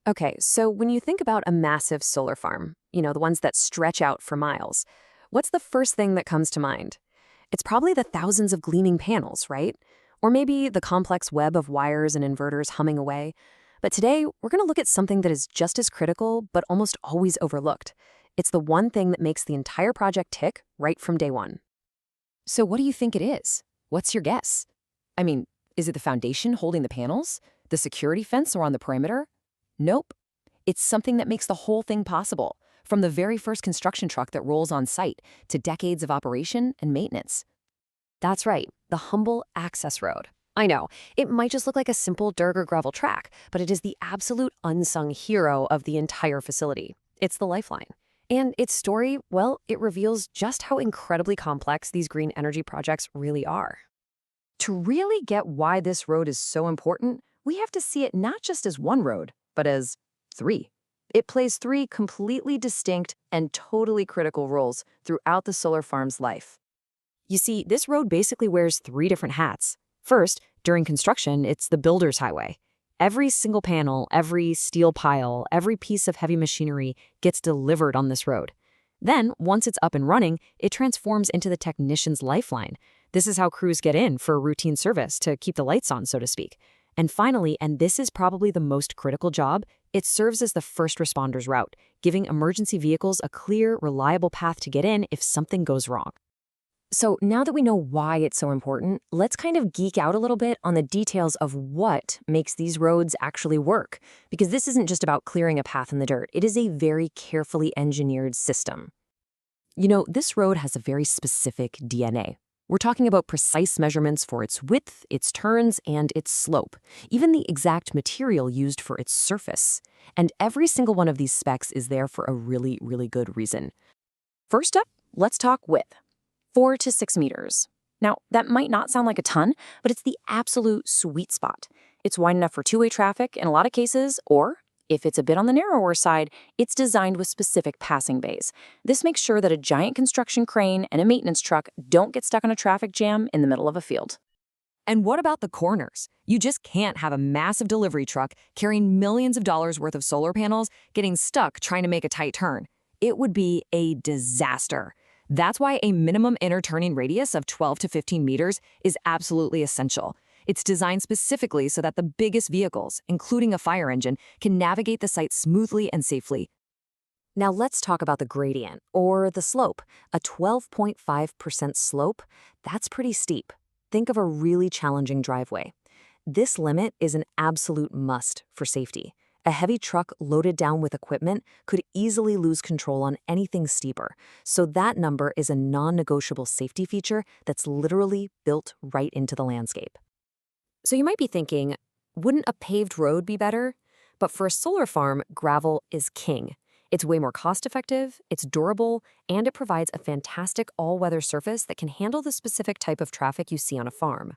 Okay, so when you think about a massive solar farm, the ones that stretch out for miles, what's the first thing that comes to mind? It's probably the thousands of gleaming panels, right? Or maybe the complex web of wires and inverters humming away. But today, we're going to look at something that is just as critical, but almost always overlooked. It's the one thing that makes the entire project tick right from day one. So what do you think it is? What's your guess? I mean, is it the foundation holding the panels? The security fence around the perimeter? Nope. It's something that makes the whole thing possible, from the very first construction truck that rolls on site to decades of operation and maintenance. That's right, the humble access road. I know, it might just look like a simple dirt or gravel track, but it is the absolute unsung hero of the entire facility. It's the lifeline. And its story, well, it reveals just how incredibly complex these green energy projects really are. To really get why this road is so important, we have to see it not just as one road, but as three. It plays three completely distinct and totally critical roles throughout the solar farm's life. You see, this road basically wears three different hats. First, during construction, it's the builder's highway. Every single panel, every steel pile, every piece of heavy machinery gets delivered on this road. Then, once it's up and running, it transforms into the technician's lifeline. This is how crews get in for routine service to keep the lights on, so to speak. And finally, and this is probably the most critical job, it serves as the first responder's route, giving emergency vehicles a clear, reliable path to get in if something goes wrong. So now that we know why it's so important, let's kind of geek out a little bit on the details of what makes these roads actually work. Because this isn't just about clearing a path in the dirt. It is a very carefully engineered system. This road has a very specific DNA. We're talking about precise measurements for its width, its turns, and its slope, even the exact material used for its surface. And every single one of these specs is there for a really, really good reason. First up, let's talk width. 4 to 6 meters. Now, that might not sound like a ton, but it's the absolute sweet spot. It's wide enough for two-way traffic in a lot of cases, or if it's a bit on the narrower side, it's designed with specific passing bays. This makes sure that a giant construction crane and a maintenance truck don't get stuck on a traffic jam in the middle of a field. And what about the corners? You just can't have a massive delivery truck carrying millions of dollars worth of solar panels getting stuck trying to make a tight turn. It would be a disaster. That's why a minimum inner turning radius of 12 to 15 meters is absolutely essential. It's designed specifically so that the biggest vehicles, including a fire engine, can navigate the site smoothly and safely. Now let's talk about the gradient, or the slope. A 12.5% slope, that's pretty steep. Think of a really challenging driveway. This limit is an absolute must for safety. A heavy truck loaded down with equipment could easily lose control on anything steeper, so that number is a non-negotiable safety feature that's literally built right into the landscape. So you might be thinking, wouldn't a paved road be better? But for a solar farm, gravel is king. It's way more cost-effective, it's durable, and it provides a fantastic all-weather surface that can handle the specific type of traffic you see on a farm.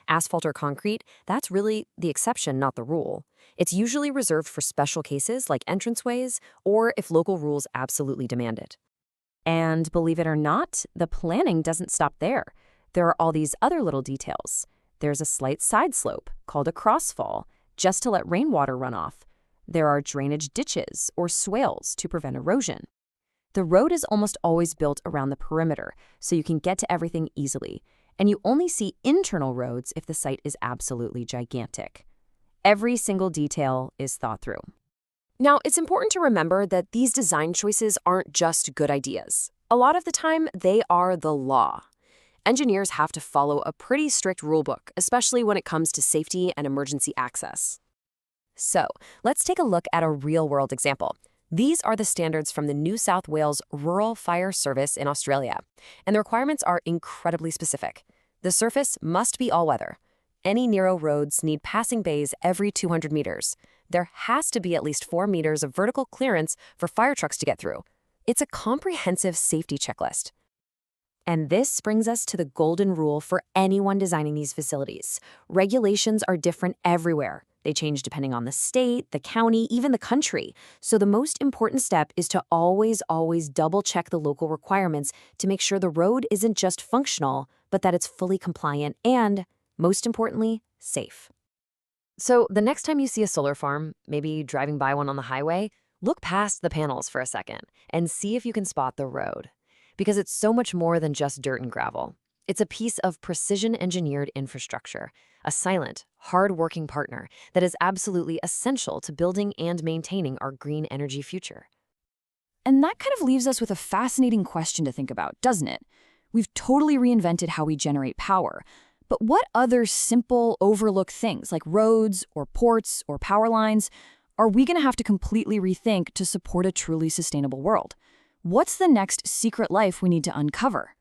Asphalt or concrete, that's really the exception, not the rule. It's usually reserved for special cases like entranceways or if local rules absolutely demand it. And believe it or not, the planning doesn't stop there. There are all these other little details. There's a slight side slope, called a crossfall, just to let rainwater run off. There are drainage ditches or swales to prevent erosion. The road is almost always built around the perimeter, so you can get to everything easily. And you only see internal roads if the site is absolutely gigantic. Every single detail is thought through. Now, it's important to remember that these design choices aren't just good ideas. A lot of the time, they are the law. Engineers have to follow a pretty strict rulebook, especially when it comes to safety and emergency access. So, let's take a look at a real-world example. These are the standards from the New South Wales Rural Fire Service in Australia, and the requirements are incredibly specific. The surface must be all-weather. Any narrow roads need passing bays every 200 meters. There has to be at least 4 meters of vertical clearance for fire trucks to get through. It's a comprehensive safety checklist. And this brings us to the golden rule for anyone designing these facilities. Regulations are different everywhere. They change depending on the state, the county, even the country. So the most important step is to always double-check the local requirements to make sure the road isn't just functional, but that it's fully compliant and, most importantly, safe. So the next time you see a solar farm, maybe driving by one on the highway, look past the panels for a second and see if you can spot the road. Because it's so much more than just dirt and gravel. It's a piece of precision engineered infrastructure, a silent, hard-working partner that is absolutely essential to building and maintaining our green energy future. And that kind of leaves us with a fascinating question to think about, doesn't it? We've totally reinvented how we generate power. But what other simple, overlooked things like roads or ports or power lines are we going to have to completely rethink to support a truly sustainable world? What's the next secret life we need to uncover?